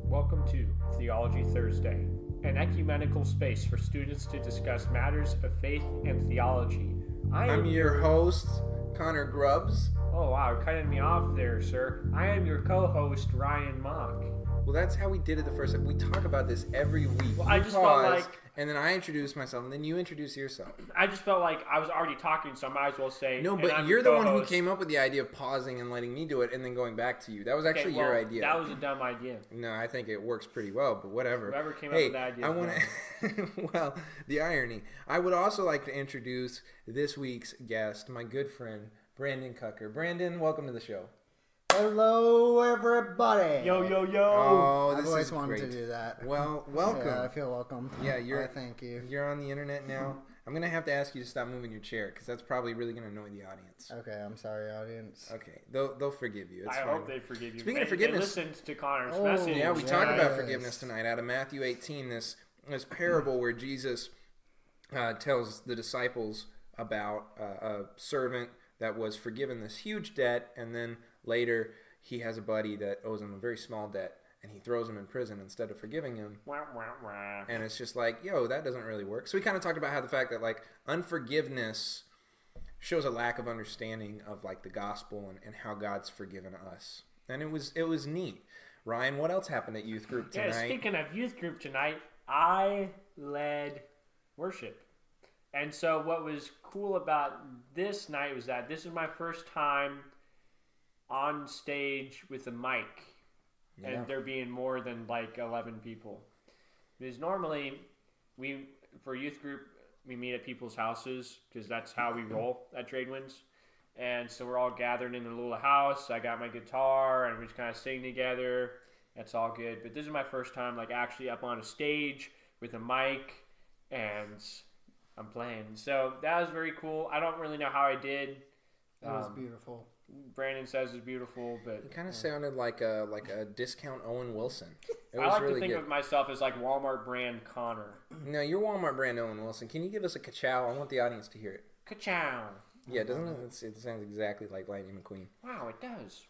Welcome to Theology Thursday, an ecumenical space for students to discuss matters of faith and theology. I'm your host, Connor Grubbs. Oh wow, you're cutting me off there, sir. I am your co-host, Ryan Mock. Well, that's how we did it the first time. We talk about this every week. Well, I just felt like... And then I introduce myself, and then you introduce yourself. I just felt like I was already talking, so I might as well say... No, but you're the one who came up with the idea of pausing and letting me do it, and then going back to you. That was actually your idea. That was a dumb idea. No, I think it works pretty well, but whatever. Whoever came up with that idea. I want to... Well, the irony. I would also like to introduce this week's guest, my good friend, Brandon Kougher. Brandon, welcome to the show. Hello, everybody. Yo, yo, yo. Oh, I've always wanted to do that. Well, welcome. Yeah, I feel welcome. Yeah, thank you. You're on the internet now. I'm going to have to ask you to stop moving your chair because that's probably really going to annoy the audience. Okay, I'm sorry, audience. Okay, they'll forgive you. It's I fine. hope they forgive you. Speaking of forgiveness, they listened to Connor's message. Yeah, we talked about forgiveness tonight out of Matthew 18, this parable where Jesus tells the disciples about a servant that was forgiven this huge debt, and then later he has a buddy that owes him a very small debt, and he throws him in prison instead of forgiving him. And it's just like, yo, that doesn't really work. So we kind of talked about how the fact that like unforgiveness shows a lack of understanding of like the gospel and how God's forgiven us. And it was neat. Ryan, what else happened at youth group tonight? Yeah, speaking of youth group tonight, I led worship. And so what was cool about this night was that this is my first time on stage with a mic, and there being more than like 11 people. Because normally, for youth group, we meet at people's houses because that's how we roll at Tradewinds. And so we're all gathered in a little house. I got my guitar, and we just kind of sing together. That's all good. But this is my first time like actually up on a stage with a mic, and I'm playing. So that was very cool. I don't really know how I did. It was beautiful. Brandon says it's beautiful, but it kind of sounded like a discount Owen Wilson. It I was like really to think good. of myself as like Walmart brand Connor. No, you're Walmart brand Owen Wilson. Can you give us a ka-chow? I want the audience to hear it. Ka-chow. Yeah, doesn't it? It sounds exactly like Lightning McQueen. Wow, it does.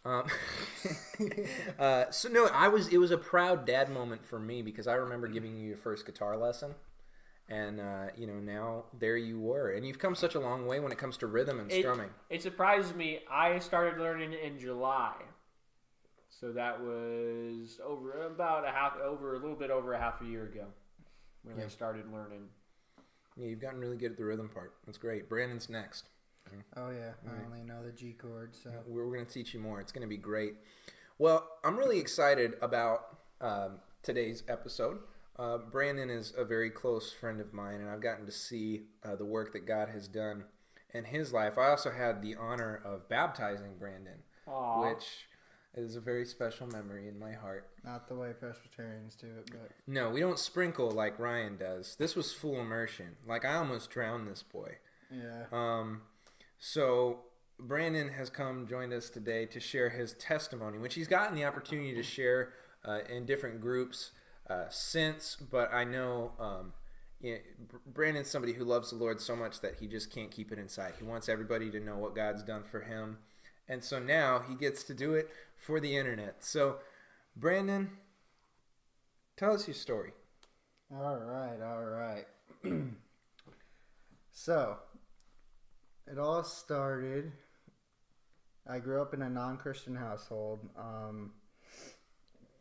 So no, it was a proud dad moment for me because I remember giving you your first guitar lesson. And, now there you were. And you've come such a long way when it comes to rhythm and strumming. It surprises me. I started learning in July. So that was a little bit over a half a year ago when I started learning. Yeah, you've gotten really good at the rhythm part. That's great. Brandon's next. Oh, yeah. I only know the G chord, so... We're going to teach you more. It's going to be great. Well, I'm really excited about today's episode. Brandon is a very close friend of mine, and I've gotten to see the work that God has done in his life. I also had the honor of baptizing Brandon, which is a very special memory in my heart. Not the way Presbyterians do it, but... No, we don't sprinkle like Ryan does. This was full immersion. Like, I almost drowned this boy. Yeah. So Brandon has joined us today to share his testimony, which he's gotten the opportunity to share in different groups since, but I know Brandon's somebody who loves the Lord so much that he just can't keep it inside. He wants everybody to know what God's done for him, and so now he gets to do it for the internet. So, Brandon, tell us your story. All right. So, it all started, I grew up in a non-Christian household,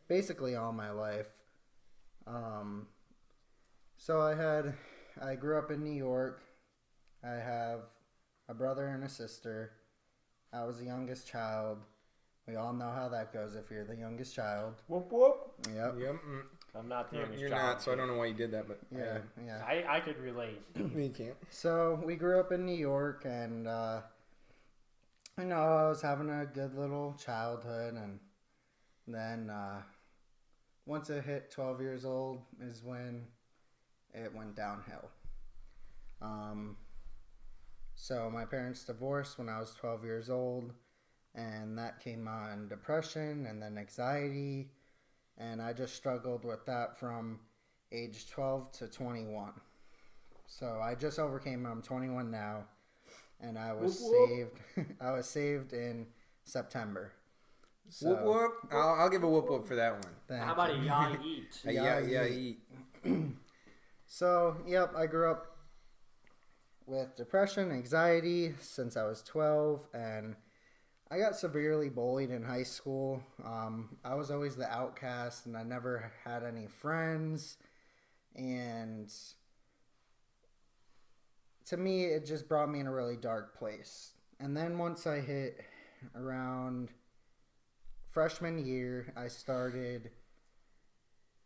basically all my life. So I grew up in New York. I have a brother and a sister. I was the youngest child. We all know how that goes if you're the youngest child. Whoop, whoop. Yep. I'm not the youngest You're child. not, so I don't know why you did that, but... Yeah. I could relate. You can't. So we grew up in New York, and, I was having a good little childhood, and then... once it hit 12 years old is when it went downhill. So my parents divorced when I was 12 years old, and that came on depression and then anxiety, and I just struggled with that from age 12 to 21. So I just overcame it. I'm 21 now, and I was saved. I was saved in September. So, Whoop whoop. I'll give a whoop whoop for that one. thank How about a you. ya eat? Yeah, eat. So, yep, I grew up with depression, anxiety since I was 12, and I got severely bullied in high school. I was always the outcast, and I never had any friends. And to me, it just brought me in a really dark place. And then once I hit around freshman year, I started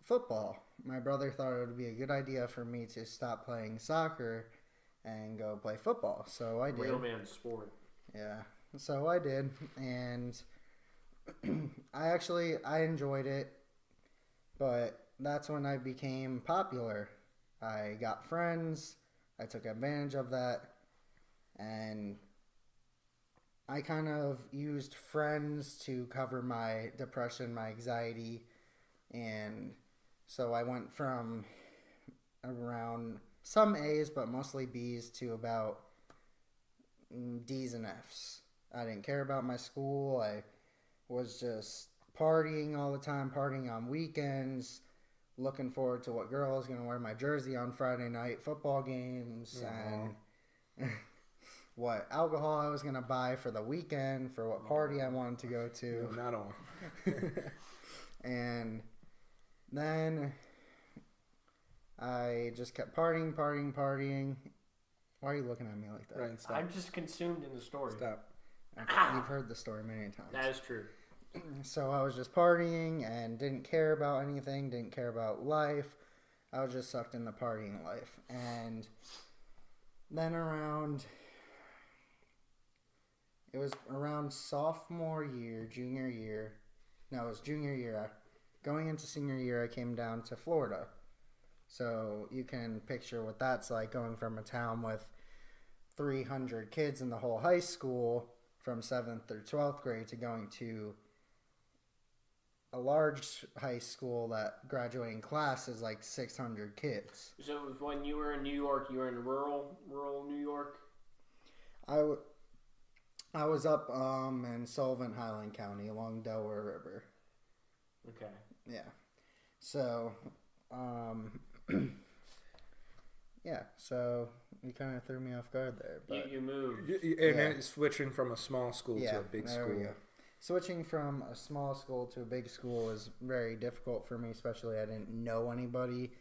football. My brother thought it would be a good idea for me to stop playing soccer and go play football. So I did. Real man sport. Yeah. So I did, and I enjoyed it, but that's when I became popular. I got friends, I took advantage of that, and I kind of used friends to cover my depression, my anxiety, and so I went from around some A's, but mostly B's, to about D's and F's. I didn't care about my school. I was just partying all the time, partying on weekends, looking forward to what girl was going to wear my jersey on Friday night football games, and what alcohol I was going to buy for the weekend, for what party I wanted to go to. No, not all. And then I just kept partying. Why are you looking at me like that? Ryan, stop. I'm just consumed in the story. Stop. Okay, you've heard the story many times. That is true. So I was just partying and didn't care about anything, didn't care about life. I was just sucked in the partying life. And then it was around sophomore year, junior year. No, it was junior year. Going into senior year, I came down to Florida. So you can picture what that's like, going from a town with 300 kids in the whole high school from 7th through 12th grade to going to a large high school that graduating class is like 600 kids. So when you were in New York, you were in rural New York? I was up in Sullivan, Highland County along Delaware River. Okay. Yeah. So, yeah, so you kind of threw me off guard there. But You moved. And then switching from a small school to a big there school. we go. Switching from a small school to a big school was very difficult for me, especially I didn't know anybody.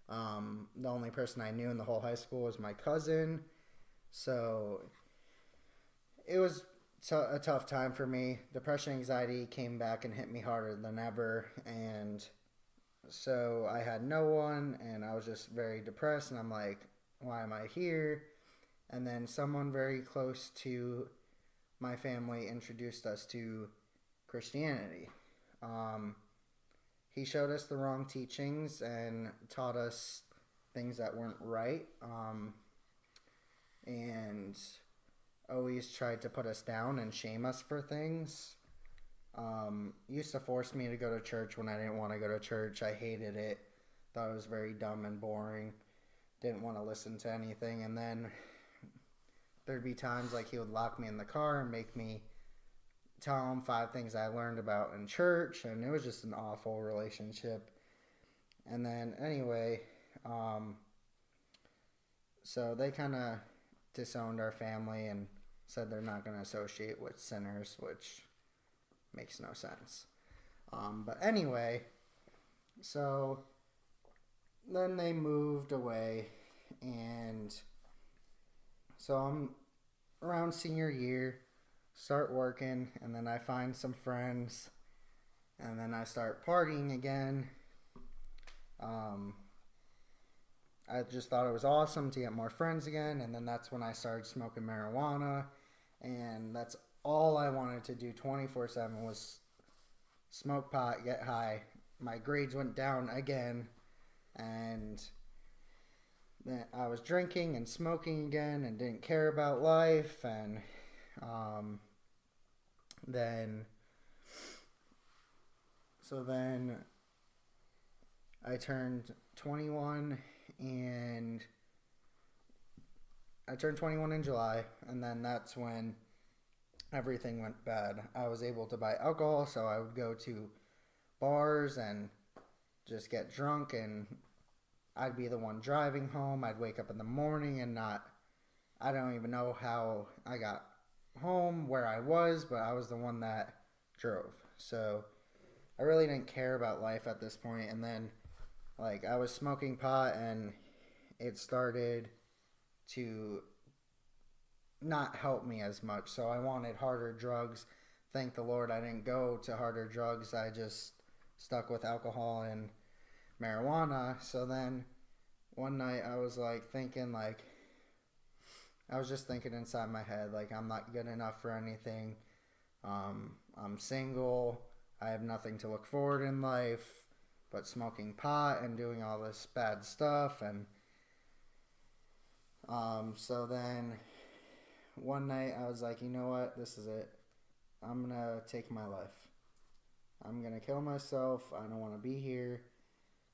The only person I knew in the whole high school was my cousin. So it was a tough time for me. Depression, anxiety came back and hit me harder than ever. And so I had no one, and I was just very depressed. And I'm like, why am I here? And then someone very close to my family introduced us to Christianity. He showed us the wrong teachings and taught us things that weren't right, and always tried to put us down and shame us for things. Used to force me to go to church when I didn't want to go to church. I hated it. Thought it was very dumb and boring. Didn't want to listen to anything. And then there'd be times like he would lock me in the car and make me tell him 5 things I learned about in church, and it was just an awful relationship. And then anyway, so they kind of disowned our family and said they're not going to associate with sinners, which makes no sense. But anyway, so then they moved away, and so I'm around senior year, start working, and then I find some friends, and then I start partying again. I just thought it was awesome to get more friends again, and then that's when I started smoking marijuana, and that's all I wanted to do 24/7 was smoke pot, get high. My grades went down again, and then I was drinking and smoking again and didn't care about life, and then I turned 21 in July, and then that's when everything went bad. I was able to buy alcohol, so I would go to bars and just get drunk, and I'd be the one driving home. I'd wake up in the morning and I don't even know how I got home, where I was, but I was the one that drove. So I really didn't care about life at this point. And then, like, I was smoking pot, and it started to not help me as much. So I wanted harder drugs. Thank the Lord I didn't go to harder drugs. I just stuck with alcohol and marijuana. So then one night I was like thinking, like, I was just thinking inside my head, like, I'm not good enough for anything. I'm single. I have nothing to look forward in life but smoking pot and doing all this bad stuff. And so then one night I was like, you know what? This is it. I'm going to take my life. I'm going to kill myself. I don't want to be here.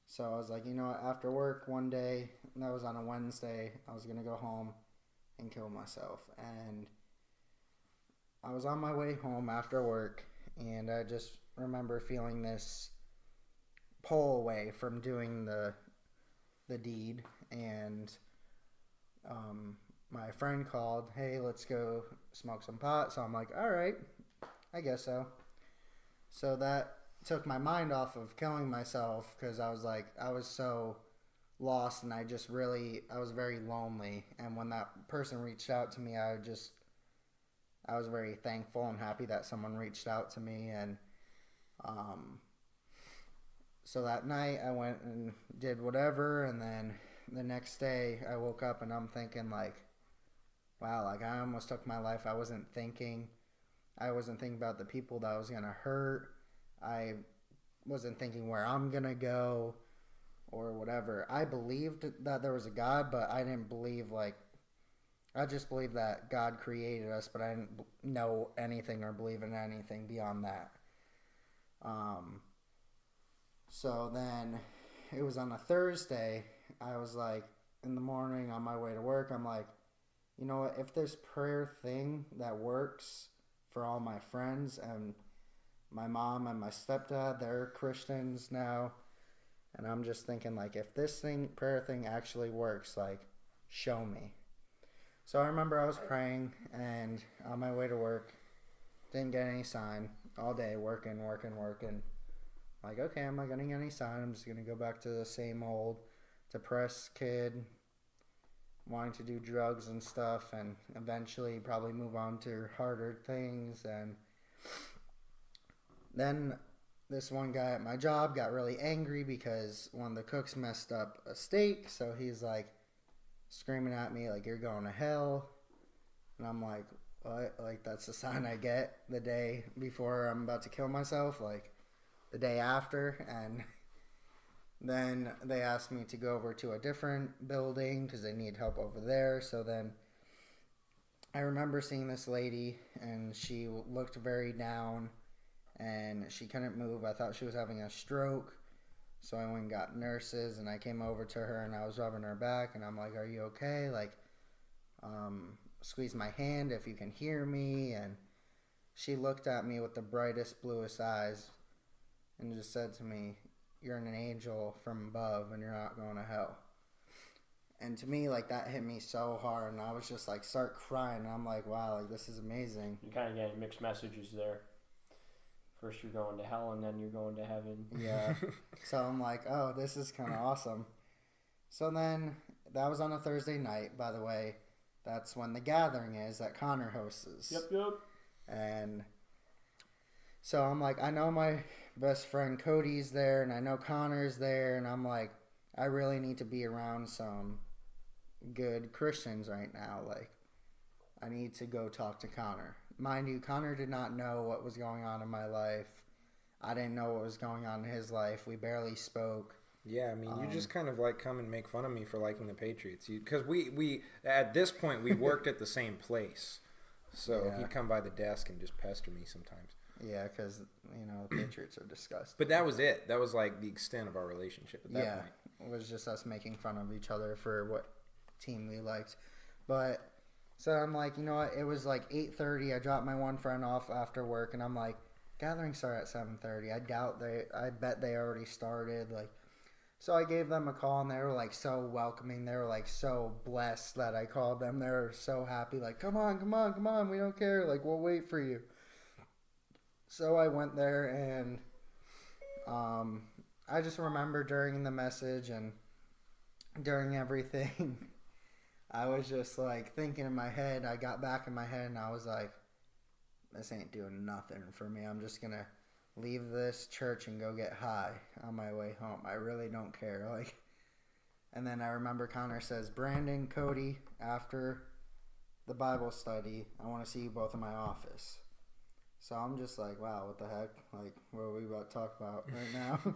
So I was like, you know what? After work one day, that was on a Wednesday, I was going to go home and kill myself. And I was on my way home after work, and I just remember feeling this pull away from doing the deed. And my friend called, hey, let's go smoke some pot. So I'm like, all right, I guess so. So that took my mind off of killing myself, because I was like, I was so lost, and I was very lonely. And when that person reached out to me, I was very thankful and happy that someone reached out to me. And so that night I went and did whatever, and then the next day I woke up and I'm thinking, like, wow, like, I almost took my life. I wasn't thinking about the people that I was going to hurt. I wasn't thinking where I'm going to go or whatever. I believed that there was a God, but I didn't believe, like, I just believed that God created us, but I didn't know anything or believe in anything beyond that. So then it was on a Thursday. I was like, in the morning on my way to work, I'm like, you know what, if this prayer thing that works for all my friends, and my mom and my stepdad, they're Christians now, and I'm just thinking, like, if this prayer thing actually works, like, show me. So I remember I was praying, and on my way to work, didn't get any sign all day, working. Like, okay, I'm not getting any sign. I'm just going to go back to the same old depressed kid, wanting to do drugs and stuff, and eventually probably move on to harder things. And then this one guy at my job got really angry because one of the cooks messed up a steak. So he's like screaming at me, like, you're going to hell. And I'm like, what? Like, that's the sign I get the day before I'm about to kill myself, like the day after. And then they asked me to go over to a different building because they need help over there. So then I remember seeing this lady, and she looked very down, and she couldn't move. I thought she was having a stroke. So I went and got nurses, and I came over to her, and I was rubbing her back, and I'm like, are you okay? Like, squeeze my hand if you can hear me. And she looked at me with the brightest, bluest eyes and just said to me, you're an angel from above, and you're not going to hell. And to me, like, that hit me so hard, and I was just like, start crying. And I'm like, wow, like, this is amazing. You kind of get mixed messages there. First you're going to hell, and then you're going to heaven. Yeah. So I'm like, oh, this is kind of awesome. So then, that was on a Thursday night, by the way. That's when the gathering is that Connor hosts. Yep. And so I'm like, I know my best friend Cody's there, and I know Connor's there, and I'm like, I really need to be around some good Christians right now. Like, I need to go talk to Connor. Mind you, Connor did not know what was going on in my life. I didn't know what was going on in his life. We barely spoke. Yeah, I mean, you just kind of like come and make fun of me for liking the Patriots. Because we at this point, we worked at the same place. So Yeah. he'd come by the desk and just pester me sometimes. Yeah, because, the Patriots are disgusting. But that was it. That was like the extent of our relationship at that point. It was just us making fun of each other for what team we liked. But So I'm like, you know what? It was like 8:30. I dropped my one friend off after work, and I'm like, gatherings start at 7:30. I bet they already started. Like, so I gave them a call, and they were like so welcoming. They were like so blessed that I called them. They were so happy. Like, come on, come on, come on. We don't care. Like, we'll wait for you. So I went there, and I just remember during the message and during everything, I was just like thinking in my head. I got back in my head, and I was like, this ain't doing nothing for me. I'm just going to leave this church and go get high on my way home. I really don't care. Like, and then I remember Connor says, Brandon, Cody, after the Bible study, I want to see you both in my office. So I'm just like, wow, what the heck? Like, what are we about to talk about right now?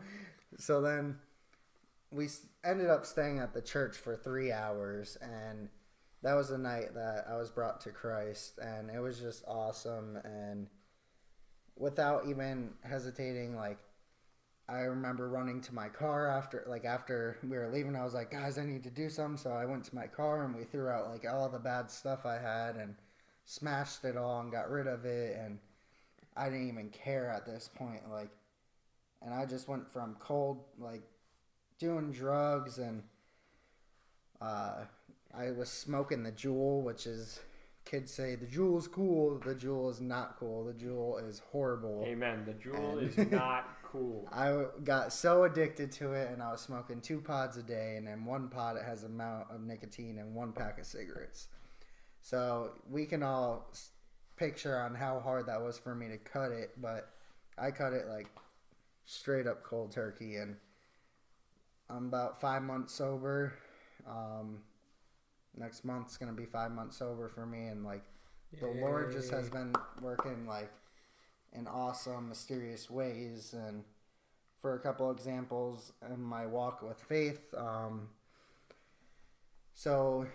So then we ended up staying at the church for 3 hours, and that was the night that I was brought to Christ, and it was just awesome. And without even hesitating, like, I remember running to my car after we were leaving. I was like, guys, I need to do something. So I went to my car, and we threw out like all the bad stuff I had and smashed it all and got rid of it. And I didn't even care at this point. Like, and I just went from cold, like, doing drugs, and I was smoking the Juul, which is, kids say the Juul is cool. The Juul is not cool. The Juul is horrible. Amen. The Juul is not cool. I got so addicted to it, and I was smoking 2 pods a day, and in 1 pod it has an amount of nicotine and 1 pack of cigarettes. So we can all picture on how hard that was for me to cut it, but I cut it like straight up cold turkey, and I'm about 5 months sober. Next month's gonna be 5 months sober for me, and like the Lord just has been working like in awesome, mysterious ways. And for a couple examples in my walk with faith, so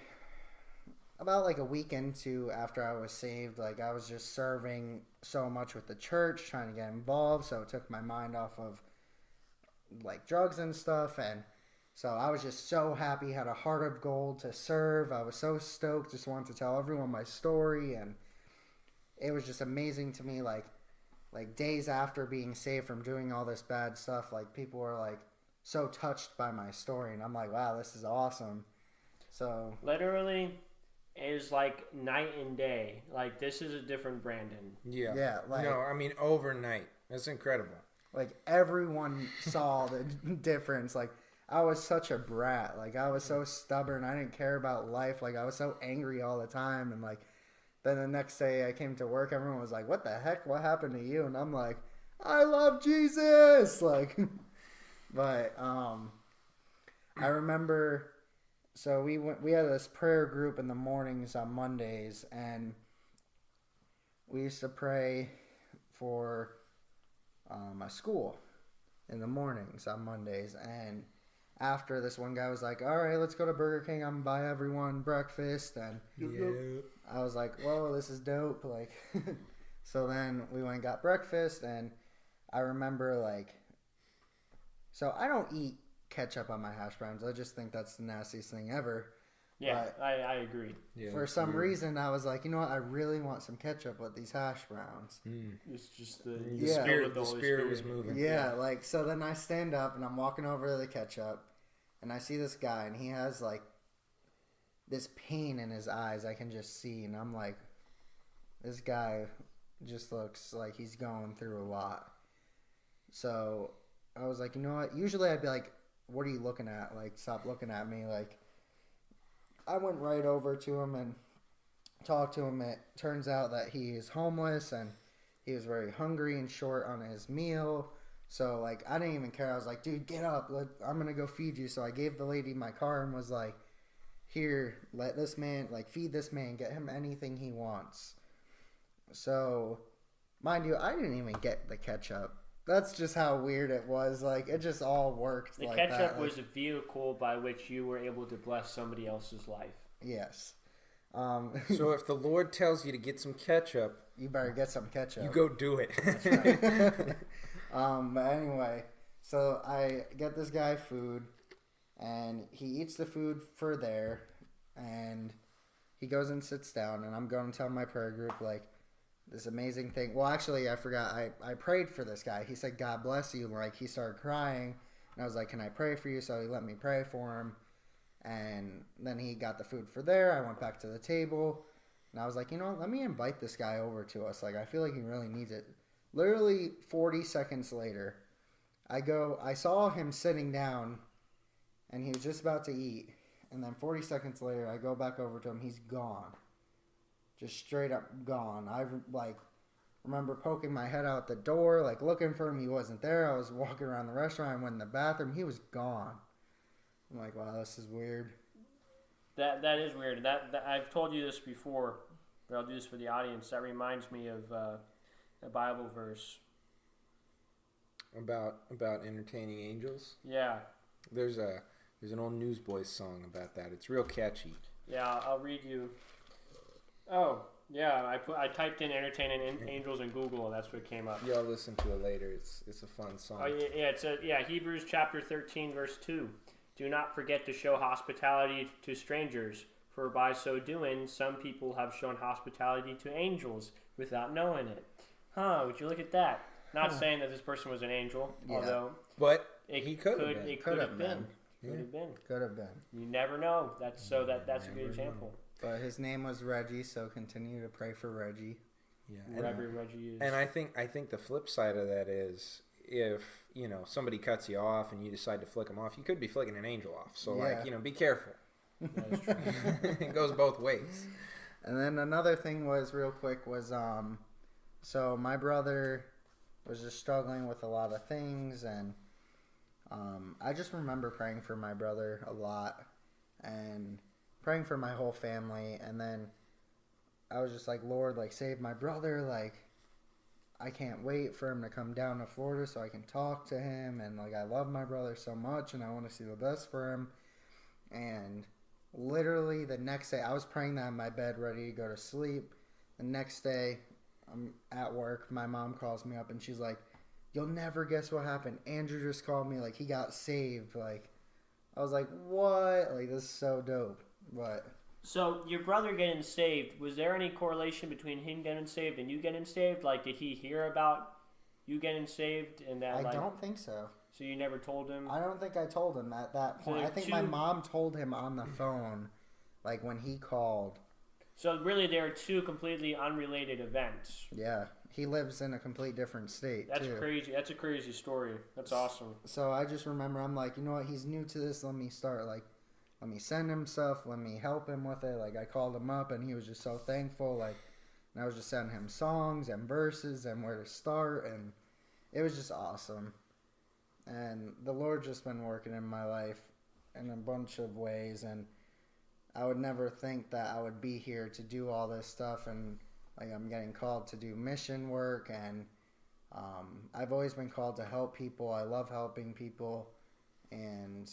about like a week into after I was saved, like I was just serving so much with the church, trying to get involved, so it took my mind off of like drugs and stuff. And so I was just so happy, had a heart of gold to serve. I was so stoked, just wanted to tell everyone my story, and it was just amazing to me. Like days after being saved from doing all this bad stuff, like people were like so touched by my story, and I'm like, wow, this is awesome. So literally, it was like night and day. Like, this is a different Brandon. Yeah. Like, no, I mean overnight. That's incredible. Like everyone saw the difference. Like, I was such a brat. Like, I was so stubborn. I didn't care about life. Like, I was so angry all the time. And like, then the next day I came to work, everyone was like, what the heck? What happened to you? And I'm like, I love Jesus. Like, but I remember, so we had this prayer group in the mornings on Mondays, and we used to pray for my school in the mornings on Mondays. And after, this one guy was like, all right, let's go to Burger King. I'm going to buy everyone breakfast. And I was like, whoa, this is dope. Like, so then we went and got breakfast, and I remember like, so I don't eat ketchup on my hash browns. I just think that's the nastiest thing ever. Yeah, I agree. Yeah, for some reason, I was like, you know what? I really want some ketchup with these hash browns. It's just the spirit Spirit was moving. Yeah, like, so then I stand up, and I'm walking over to the ketchup, and I see this guy, and he has like this pain in his eyes. I can just see, and I'm like, this guy just looks like he's going through a lot. So I was like, you know what? Usually I'd be like, what are you looking at? Like, stop looking at me. Like, I went right over to him and talked to him. It turns out that he is homeless, and he was very hungry and short on his meal. So, like, I didn't even care. I was like, dude, get up. I'm going to go feed you. So I gave the lady my car and was like, here, let this man, like, feed this man. Get him anything he wants. So, mind you, I didn't even get the ketchup. That's just how weird it was. Like, it just all worked the like ketchup that. was a vehicle by which you were able to bless somebody else's life. Yes. So if the Lord tells you to get some ketchup, you better get some ketchup. you go do it. That's right. But anyway, so I get this guy food, and he eats the food for there, and he goes and sits down, and I'm going to tell my prayer group, like, this amazing thing. Well, actually, I forgot. I prayed for this guy. He said, God bless you. Like, he started crying. And I was like, can I pray for you? So he let me pray for him. And then he got the food for there. I went back to the table. And I was like, let me invite this guy over to us. Like, I feel like he really needs it. Literally 40 seconds later, I saw him sitting down. And he was just about to eat. And then 40 seconds later, I go back over to him. He's gone. Just straight up gone. I remember poking my head out the door, like looking for him. He wasn't there. I was walking around the restaurant. I went in the bathroom. He was gone. I'm like, wow, this is weird. That is weird. That I've told you this before, but I'll do this for the audience. That reminds me of a Bible verse About entertaining angels. Yeah. There's an old Newsboys song about that. It's real catchy. Yeah, I'll read you. Oh, yeah, I typed in entertaining angels in Google, and that's what came up. Yeah, I'll listen to it later. It's a fun song. Oh, yeah, Hebrews chapter 13, verse 2. Do not forget to show hospitality to strangers, for by so doing, some people have shown hospitality to angels without knowing it. Would you look at that? Not saying that this person was an angel, although... But he could have been. It could have been. Could have been. You never know. That's a good example. But his name was Reggie, so continue to pray for Reggie. Yeah, wherever Reggie is. And I think the flip side of that is if somebody cuts you off and you decide to flick them off, you could be flicking an angel off. So be careful. That is true. It goes both ways. And then another thing was so my brother was just struggling with a lot of things, and I just remember praying for my brother a lot and praying for my whole family. And then I was just like, Lord, like, save my brother. Like, I can't wait for him to come down to Florida so I can talk to him. And like, I love my brother so much and I want to see the best for him. And literally the next day, I was praying that in my bed, ready to go to sleep. The next day, I'm at work. My mom calls me up and she's like, you'll never guess what happened. Andrew just called me. Like, he got saved. Like, I was like, what? Like, this is so dope. But so your brother getting saved, was there any correlation between him getting saved and you getting saved? Like, did he hear about you getting saved and that? I don't think so. So you never told him? I don't think I told him at that point. So I think my mom told him on the phone, like when he called. So really, there are two completely unrelated events. Yeah, he lives in a complete different state. That's crazy. That's a crazy story. That's awesome. So I just remember, I'm like, you know what? He's new to this. Let me start. Like, let me send him stuff. Let me help him with it. Like, I called him up, and he was just so thankful. Like, and I was just sending him songs and verses and where to start, and it was just awesome. And the Lord just been working in my life in a bunch of ways, and I would never think that I would be here to do all this stuff, and like, I'm getting called to do mission work, and I've always been called to help people. I love helping people, and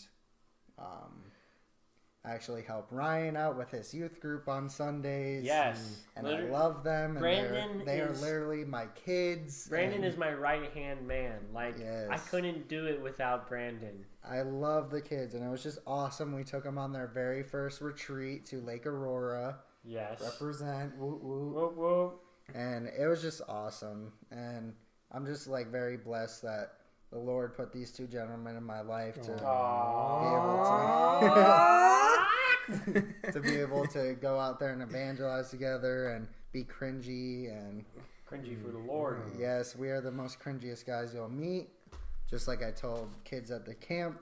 I actually help Ryan out with his youth group on Sundays. Yes. And I love them. And Brandon they are literally my kids. Brandon is my right-hand man. Like, yes. I couldn't do it without Brandon. I love the kids, and it was just awesome. We took them on their very first retreat to Lake Aurora. Yes. Represent. Woo, woo. Whoop, whoop. And it was just awesome. And I'm just, like, very blessed that the Lord put these two gentlemen in my life to be able to go out there and evangelize together and be cringy and cringy for the Lord. Yes, we are the most cringiest guys you'll meet. Just like I told kids at the camp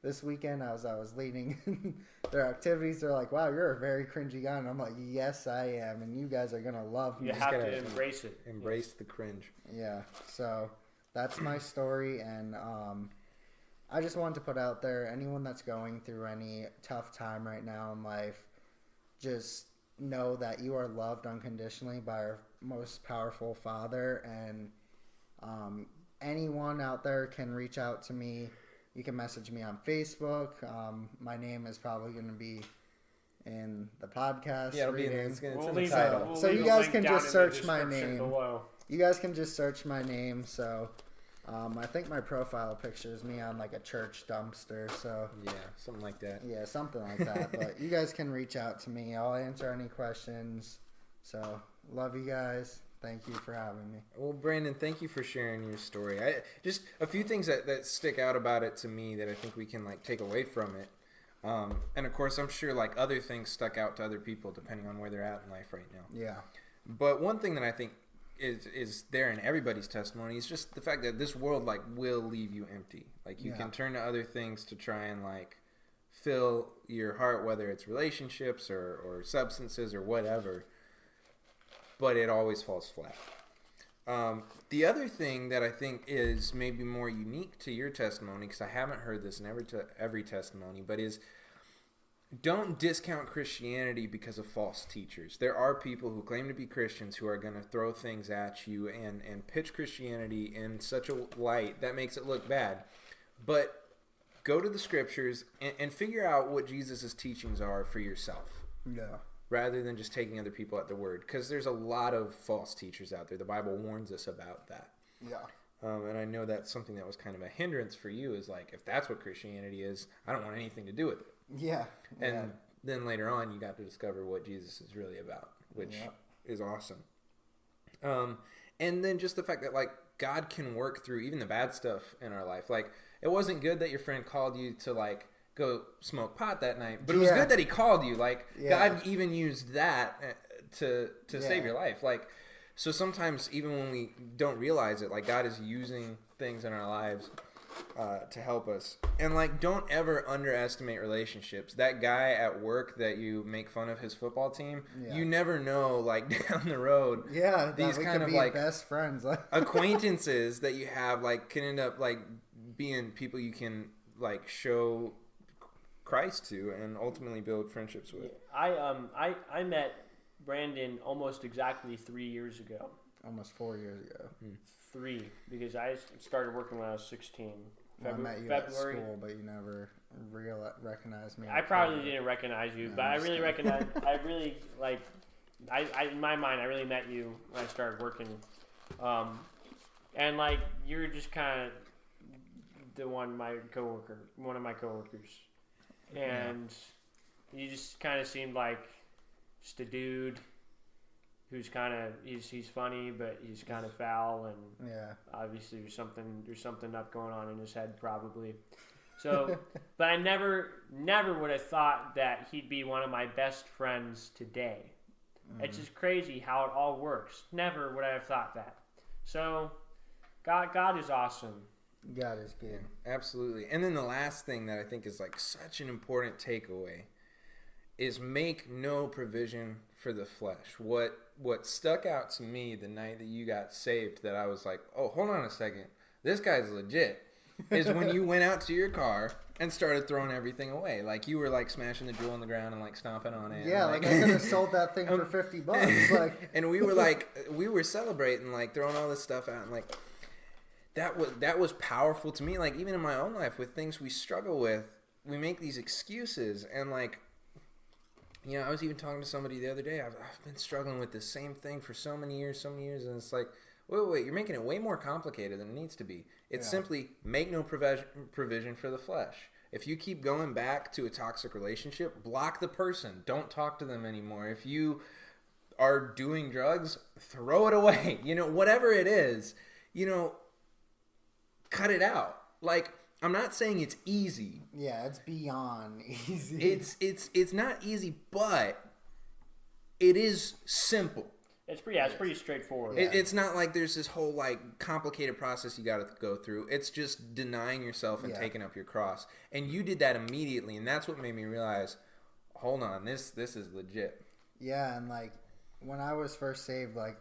this weekend, as I was leading their activities, they're like, "Wow, you're a very cringy guy," and I'm like, "Yes, I am, and you guys are gonna love me." You have to embrace it. Embrace the cringe. Yeah. So that's my story, and I just wanted to put out there, anyone that's going through any tough time right now in life, just know that you are loved unconditionally by our most powerful Father, and anyone out there can reach out to me. You can message me on Facebook. My name is probably going to be in the podcast. Yeah, it'll be in the title. So you guys can just search my name. Below. You guys can just search my name. So I think my profile picture is me on like a church dumpster. So Yeah, something like that. yeah, something like that. But you guys can reach out to me. I'll answer any questions. So love you guys. Thank you for having me. Well, Brandon, thank you for sharing your story. Just a few things that stick out about it to me that I think we can like take away from it. And of course, I'm sure like other things stuck out to other people depending on where they're at in life right now. Yeah. But one thing that I think is there in everybody's testimony is just the fact that this world like will leave you empty. Like you can turn to other things to try and like fill your heart, whether it's relationships or substances or whatever. But it always falls flat. The other thing that I think is maybe more unique to your testimony, because I haven't heard this in every testimony, but is don't discount Christianity because of false teachers. There are people who claim to be Christians who are going to throw things at you and pitch Christianity in such a light that makes it look bad. But go to the scriptures and figure out what Jesus' teachings are for yourself. Yeah. Rather than just taking other people at their word. Because there's a lot of false teachers out there. The Bible warns us about that. Yeah. And I know that's something that was kind of a hindrance for you, is like, if that's what Christianity is, I don't want anything to do with it. Yeah. And then later on, you got to discover what Jesus is really about, which is awesome. And then just the fact that, like, God can work through even the bad stuff in our life. Like, it wasn't good that your friend called you to, like, go smoke pot that night, but it was good that he called you. Like, God even used that to save your life. Like, so sometimes even when we don't realize it, like, God is using things in our lives to help us. And like, don't ever underestimate relationships. That guy at work that you make fun of his football team, you never know, like, down the road, these kind of like best friends, acquaintances that you have, like, can end up like being people you can like show Christ to and ultimately build friendships with. I met Brandon almost exactly 3 years ago. Almost 4 years ago. 3, because I started working when I was 16. I met you at school, but you never recognized me. I probably didn't recognize you, but I really recognize. I really like. I in my mind, I really met you when I started working, and like you're just kind of one of my coworkers, and you just kind of seemed like just a dude who's kind of he's funny, but he's kind of foul, and obviously there's something up going on in his head probably. So, but I never would have thought that he'd be one of my best friends today. It's just crazy how it all works. Never would I have thought that. So, God is awesome. God is good. Absolutely. And then the last thing that I think is like such an important takeaway is make no provision for the flesh. What stuck out to me the night that you got saved, that I was like, oh, hold on a second, this guy's legit, is when you went out to your car and started throwing everything away. Like, you were like smashing the jewel on the ground and like stomping on it. Yeah, like I could have sold that thing for $50. Like, and we were celebrating, like throwing all this stuff out, and like that was powerful to me. Like, even in my own life with things we struggle with, we make these excuses, and like, you know, I was even talking to somebody the other day. I've been struggling with the same thing for so many years, and it's like, wait, you're making it way more complicated than it needs to be. It's simply make no provision for the flesh. If you keep going back to a toxic relationship, block the person. Don't talk to them anymore. If you are doing drugs, throw it away. You know, whatever it is, you know, cut it out. Like, I'm not saying it's easy. Yeah, it's beyond easy. It's not easy, but it is simple. It's pretty straightforward. It's not like there's this whole like complicated process you got to go through. It's just denying yourself and taking up your cross. And you did that immediately, and that's what made me realize, hold on, this is legit. Yeah, and like when I was first saved, like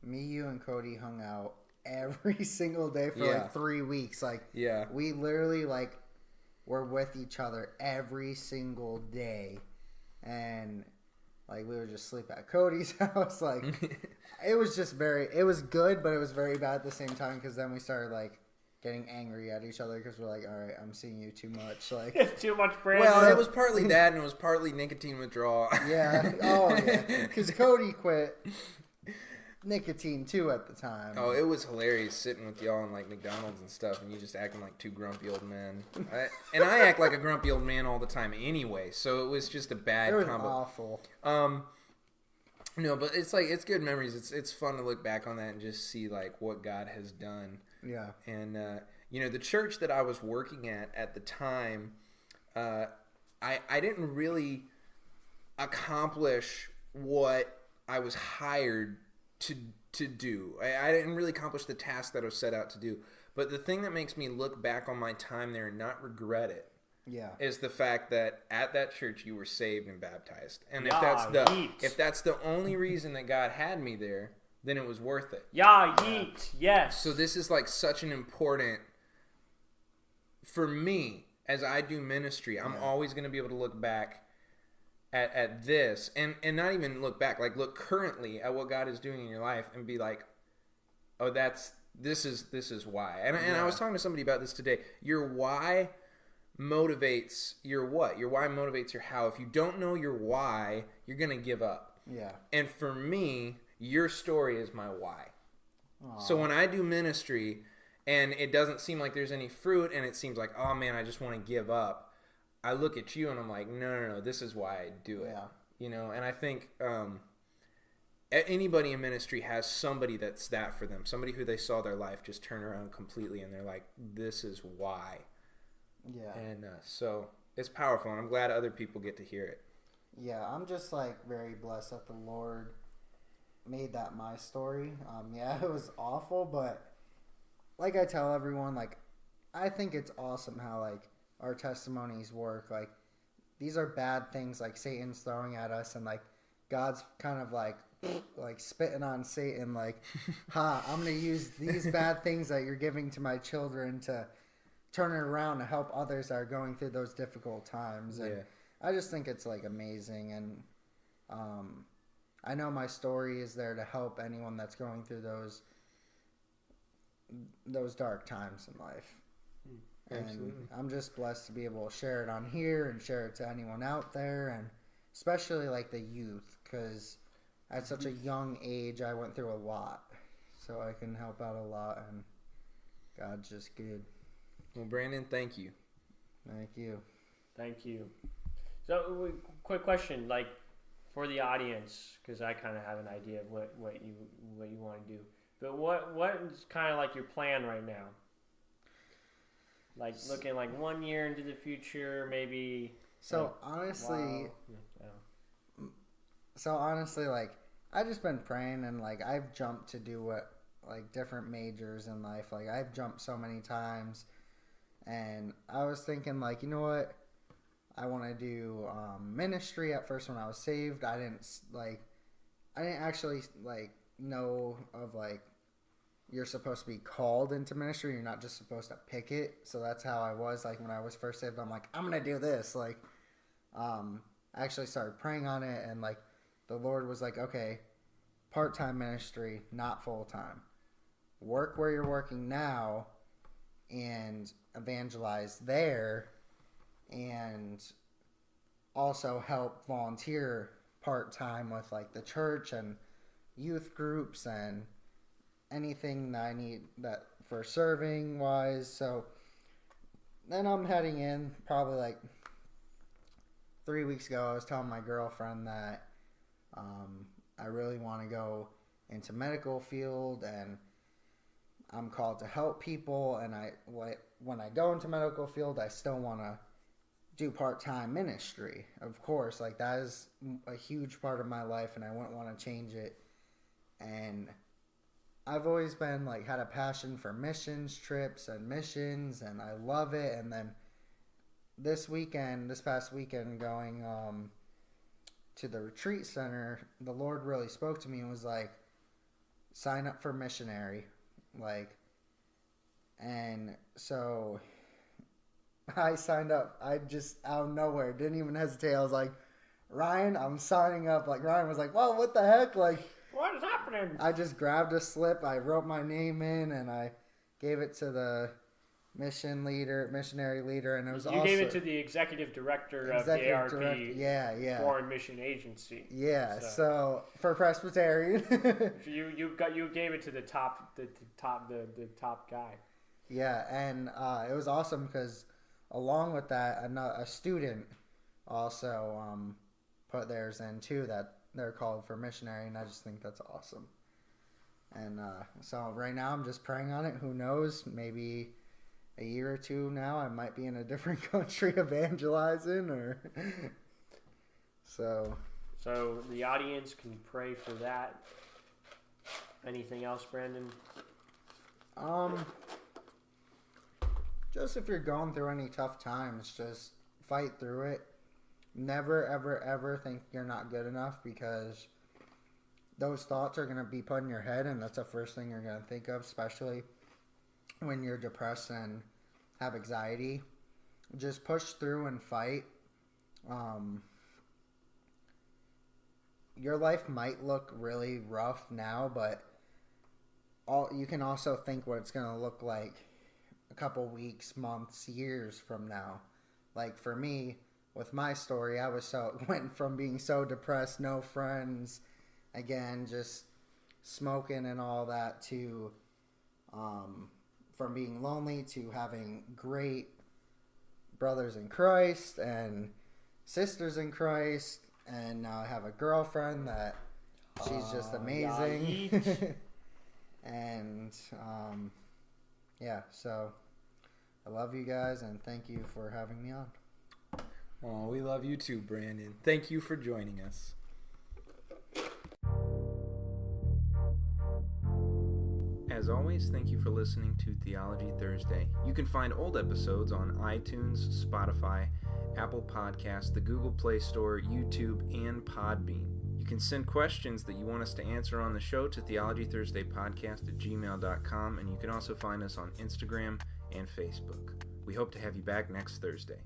me, you, and Cody hung out every single day for like 3 weeks. Like, we literally like were with each other every single day, and like we would just sleep at Cody's house. Like, it was good, but it was very bad at the same time, because then we started like getting angry at each other because we're like, all right, I'm seeing you too much. Like, too much Brandon. Well, it was partly that, and it was partly nicotine withdrawal. Yeah. Oh yeah. Because Cody quit. nicotine too at the time. Oh, it was hilarious sitting with y'all in like McDonald's and stuff, and you just acting like two grumpy old men. I act like a grumpy old man all the time anyway, so it was just a bad it was combo. awful. No, but it's like it's good memories. It's fun to look back on that and just see like what God has done. Yeah. And the church that I was working at the time, I didn't really accomplish what I was hired to do. I didn't really accomplish the task that I was set out to do. But the thing that makes me look back on my time there and not regret it is the fact that at that church you were saved and baptized. And if that's the only reason that God had me there, then it was worth it. Yeet. Yes. So this is like such an important, for me, as I do ministry, I'm always going to be able to look back at this and not even look back, like look currently at what God is doing in your life and be like, oh, this is why. And I was talking to somebody about this today. Your why motivates your what. Your why motivates your how. If you don't know your why, you're going to give up. Yeah. And for me, your story is my why. Aww. So when I do ministry and it doesn't seem like there's any fruit and it seems like, oh man, I just want to give up, I look at you and I'm like, no, this is why I do it. Yeah. And I think anybody in ministry has somebody that's that for them, somebody who they saw their life just turn around completely and they're like, this is why. Yeah. And so it's powerful, and I'm glad other people get to hear it. Yeah, I'm just like very blessed that the Lord made that my story. It was awful, but like I tell everyone, like I think it's awesome how like our testimonies work. Like these are bad things like Satan's throwing at us, and like God's kind of like spitting on Satan, like, I'm gonna use these bad things that you're giving to my children to turn it around to help others that are going through those difficult times. And I just think it's like amazing, and I know my story is there to help anyone that's going through those dark times in life. Absolutely. And I'm just blessed to be able to share it on here and share it to anyone out there, and especially like the youth, because at such a young age I went through a lot, so I can help out a lot, and God's just good. Well, Brandon, thank you. Thank you. So, quick question, like for the audience, because I kind of have an idea of what you want to do. But what is kind of like your plan right now? Like looking like 1 year into the future, maybe. So honestly, like I've just been praying, and like I've jumped to do different majors in life. Like I've jumped so many times, and I was thinking like, you know what? I want to do ministry. At first, when I was saved, I didn't actually like know of like you're supposed to be called into ministry. You're not just supposed to pick it. So that's how I was like when I was first saved. I'm like, I'm gonna do this. Like, I actually started praying on it, and like the Lord was like, okay, part-time ministry, not full-time. Work where you're working now, and evangelize there, and also help volunteer part-time with like the church and youth groups and anything that I need that for serving wise. So then I'm heading in probably like 3 weeks ago. I was telling my girlfriend that I really want to go into medical field, and I'm called to help people, and when I go into medical field, I still want to do part-time ministry. Of course, like that is a huge part of my life, and I wouldn't want to change it. And I've always been like had a passion for missions trips and missions, and I love it. And then this past weekend, going to the retreat center, the Lord really spoke to me and was like, sign up for missionary. Like, and so I signed up. I just out of nowhere, didn't even hesitate. I was like, Ryan, I'm signing up. Like, Ryan was like, well, what the heck? Like, what is happening? I just grabbed a slip. I wrote my name in, and I gave it to the missionary leader, and it was You also gave it to the executive director of the ARP Foreign Mission Agency. Yeah, so for Presbyterian. you gave it to the top guy. Yeah, and it was awesome because along with that, a student also put theirs in too, that they're called for missionary, and I just think that's awesome. And so right now I'm just praying on it. Who knows? Maybe a year or two now I might be in a different country evangelizing, or so the audience can pray for that. Anything else, Brandon? Just if you're going through any tough times, just fight through it. Never, ever, ever think you're not good enough, because those thoughts are going to be put in your head, and that's the first thing you're going to think of, especially when you're depressed and have anxiety. Just push through and fight. Your life might look really rough now, but you can also think what it's going to look like a couple weeks, months, years from now. Like for me, with my story, I went from being so depressed, no friends, again, just smoking and all that, to from being lonely to having great brothers in Christ and sisters in Christ, and now I have a girlfriend that she's just amazing. And yeah, so I love you guys, and thank you for having me on. Oh, we love you too, Brandon. Thank you for joining us. As always, thank you for listening to Theology Thursday. You can find old episodes on iTunes, Spotify, Apple Podcasts, the Google Play Store, YouTube, and Podbean. You can send questions that you want us to answer on the show to theologythursdaypodcast@gmail.com, and you can also find us on Instagram and Facebook. We hope to have you back next Thursday.